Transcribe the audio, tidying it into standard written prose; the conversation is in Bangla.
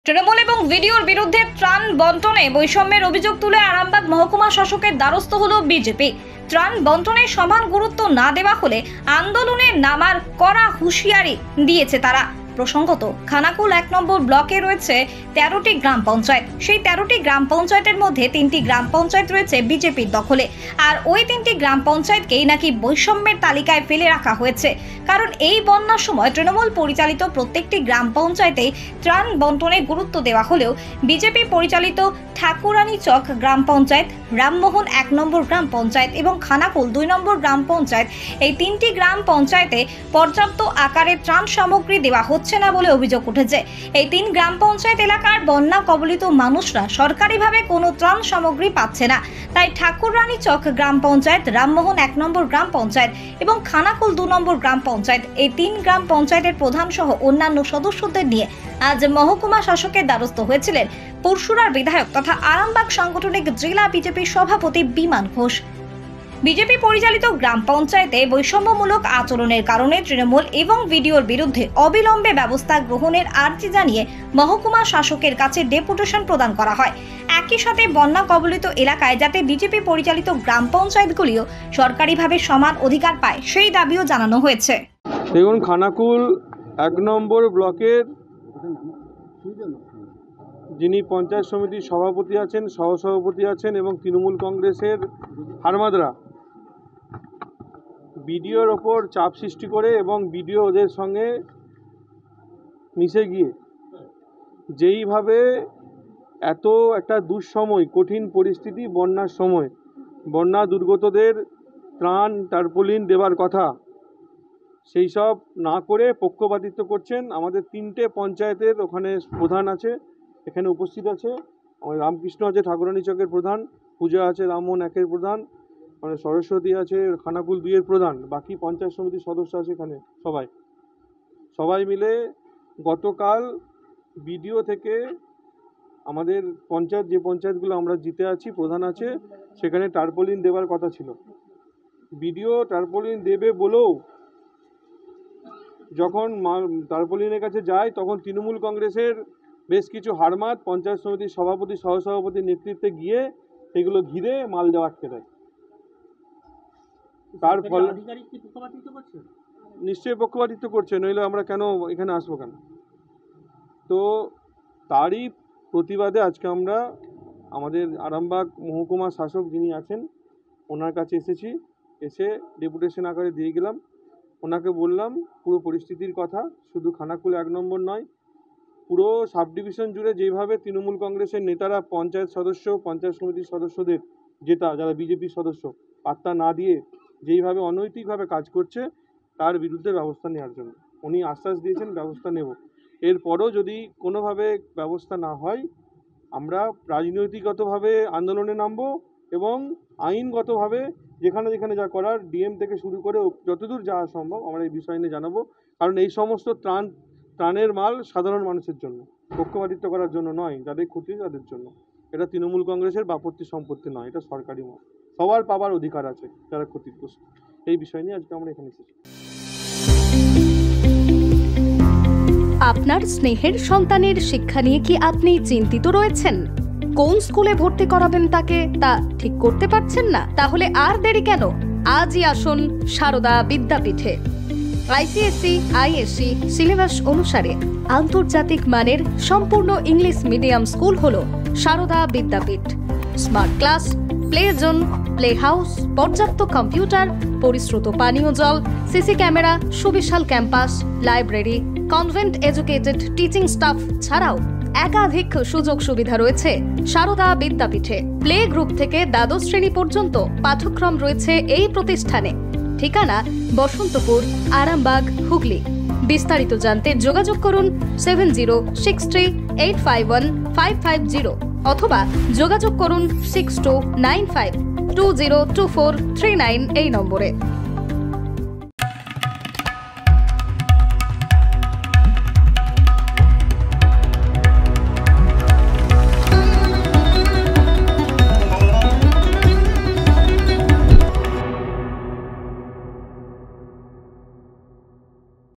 তৃণমূল এবং ভিডিওর বিরুদ্ধে ত্রাণ বন্টনে বৈষম্যের অভিযোগ তুলে আরামবাগ মহকুমা শাসকের দ্বারস্থ হল বিজেপি। ত্রাণ বন্টনে সমান গুরুত্ব না দেওয়া হলে আন্দোলনে নামার কড়া হুঁশিয়ারি দিয়েছে তারা। প্রসঙ্গত, খানাকুল 1 নম্বর ব্লকে রয়েছে 13টি গ্রাম পঞ্চায়েত। সেই 13টি গ্রাম পঞ্চায়েতের মধ্যে 3টি গ্রাম পঞ্চায়েত রয়েছে বিজেপির দখলে। আর ওই 3টি গ্রাম পঞ্চায়েতকেই নাকি বৈষম্যের তালিকায় ফেলে রাখা হয়েছে। কারণ এই বন্যার সময় তৃণমূল পরিচালিত প্রত্যেকটি গ্রাম পঞ্চায়েতেই ত্রাণ বন্টনে গুরুত্ব দেওয়া হলেও বিজেপি পরিচালিত ঠাকুরানী চক গ্রাম পঞ্চায়েত, রামমোহন 1 নম্বর গ্রাম পঞ্চায়েত এবং খানাকুল 2 নম্বর গ্রাম পঞ্চায়েত, এই 3টি গ্রাম পঞ্চায়েতে পর্যাপ্ত আকারে ত্রাণ সামগ্রী দেওয়া হচ্ছে না বলে অভিযোগ উঠেছে। এই 3 গ্রাম পঞ্চায়েত এলাকার বন্যা কবলিত মানুষরা সরকারিভাবে কোনো ত্রাণ সামগ্রী পাচ্ছে না। তাই ঠাকুরানী চক গ্রাম পঞ্চায়েত, রামমোহন 1 নম্বর গ্রাম পঞ্চায়েত এবং খানাকুল 2 নম্বর গ্রাম পঞ্চায়েত, এই 3 গ্রাম পঞ্চায়েতের প্রধান সহ অন্যান্য সদস্যদের নিয়ে আজ মহকুমা শাসকের দ্বারস্থ হয়েছিলেন পরশুরার বিধায়ক তথা আরামবাগ সাংগঠনিক জেলা বিজেপির সভাপতি বিমান ঘোষ। বিজেপি পরিচালিত গ্রাম পঞ্চায়েতে বৈষম্যমূলক আচরণের কারণে তৃণমূল এবং ভিডিওর বিরুদ্ধে অবিলম্বে ব্যবস্থা গ্রহণের আর্জি জানিয়ে মহকুমা শাসকের কাছে ডেপুটেশন প্রদান করা হয়। একই সাথে বন্যা কবলিত এলাকায় যাতে বিজেপি পরিচালিত গ্রাম পঞ্চায়েতগুলিও সরকারিভাবে সমান অধিকার পায় সেই দাবিও জানানো হয়েছে। দেখুন, খানাকুল 1 নম্বর ব্লকের যিনি পঞ্চায়েত সমিতির সভাপতি আছেন, সহসভাপতি আছেন এবং তৃণমূল কংগ্রেসের হারমাদরা বিডিওর ওপর চাপ সৃষ্টি করে এবং বিডিও ওদের সঙ্গে মিশে গিয়ে যেইভাবে এত একটা দুঃসময়, কঠিন পরিস্থিতি, বন্যার সময় বন্যা দুর্গতদের ত্রাণ টার্পোলিন দেওয়ার কথা, সেই সব না করে পক্ষপাতিত্ব করছেন। আমাদের 3টে পঞ্চায়েতের ওখানে প্রধান আছে, এখানে উপস্থিত আছে। আমাদের রামকৃষ্ণ আছে ঠাকুরানী চকের প্রধান, পূজা আছে রামমোহন 1-এর প্রধান, মানে সরস্বতী আছে খানাকুল 2-এর প্রধান, বাকি পঞ্চায়েত সমিতির সদস্য আছে এখানে সবাই মিলে গতকাল বিডিও থেকে আমাদের পঞ্চায়েত, যে পঞ্চায়েতগুলো আমরা জিতে আছি, প্রধান আছে, সেখানে টার্পোলিন দেওয়ার কথা ছিল। বিডিও টার্পোলিন দেবে বলেও যখন টার্পোলিনের কাছে যায় তখন তৃণমূল কংগ্রেসের বেশ কিছু হারমাত পঞ্চায়েত সমিতির সভাপতি, সহসভাপতির নেতৃত্বে গিয়ে সেগুলো ঘিরে মাল দেওয়া আটকে দেয়। তার ফলে নিশ্চয়ই পক্ষপাতিত্ব করছে, নইলে আমরা কেন এখানে আসবো কেন? তো তারই প্রতিবাদে আজকে আমরা আমাদের আরামবাগ মহকুমা শাসক যিনি আছেন ওনার কাছে এসেছি। এসে ডেপুটেশন আকারে দিয়ে গেলাম। ওনাকে বললাম পুরো পরিস্থিতির কথা, শুধু খানাকুল 1 নম্বর নয়, পুরো সাব ডিভিশন জুড়ে যেভাবে তৃণমূল কংগ্রেসের নেতারা পঞ্চায়েত সদস্য, পঞ্চায়েত সমিতির সদস্যদের যারা বিজেপির সদস্য পাত্তা না দিয়ে যেইভাবে অনৈতিকভাবে কাজ করছে তার বিরুদ্ধে ব্যবস্থা নেওয়ার জন্য উনি আশ্বাস দিয়েছেন ব্যবস্থা নেব। এরপরও যদি কোনোভাবে ব্যবস্থা না হয় আমরা রাজনৈতিকগতভাবে আন্দোলনে নামব এবং আইনগতভাবে যেখানে যেখানে যা করার ডিএম থেকে শুরু করে যতদূর যাওয়া সম্ভব আমরা এই বিষয় নিয়ে জানাবো। কারণ এই সমস্ত ত্রাণের মাল সাধারণ মানুষের জন্য, পক্ষপাতিত্ব করার জন্য নয়, যাদের ক্ষতি তাদের জন্য। এটা তৃণমূল কংগ্রেসের বাপত্তি সম্পত্তি নয়, এটা সরকারি মাল, সবার পাবার অধিকার আছে যারা ক্ষতিগ্রস্ত। এই বিষয় নিয়ে আজকে আমরা এখানে এসেছি। আপনার স্নেহের সন্তানের শিক্ষা নিয়ে কি আপনি চিন্তিত রয়েছেন? কোন স্কুলে ভর্তি করাবেন তাকে তা ঠিক করতে পারছেন না? তাহলে আর দেরি কেন? আজই আসুন সারদা বিদ্যাপীঠে। আইসিএসসি, আইএসসি সিলেবাস অনুসারে আন্তর্জাতিক মানের সম্পূর্ণ ইংলিশ মিডিয়াম স্কুল হলো Sarada Vidyapith. Smart class, play zone, play house, পর্যাপ্ত কম্পিউটার, পরিশ্রুত পানীয় জল, সিসি ক্যামেরা, সুবিশাল campus, library, convent educated teaching staff ছাড়াও একাধিক সুযোগ সুবিধা রয়েছে সারদা বিদ্যাপীঠে। প্লে গ্রুপ থেকে দ্বাদশ শ্রেণী পর্যন্ত পাঠ্যক্রম রয়েছে এই প্রতিষ্ঠানে। ঠিকানা বসন্তপুর, আরামবাগ, হুগলি। বিস্তারিত জানতে যোগাযোগ করুন 7063851550 অথবা যোগাযোগ করুন 6295202439 এই নম্বরে।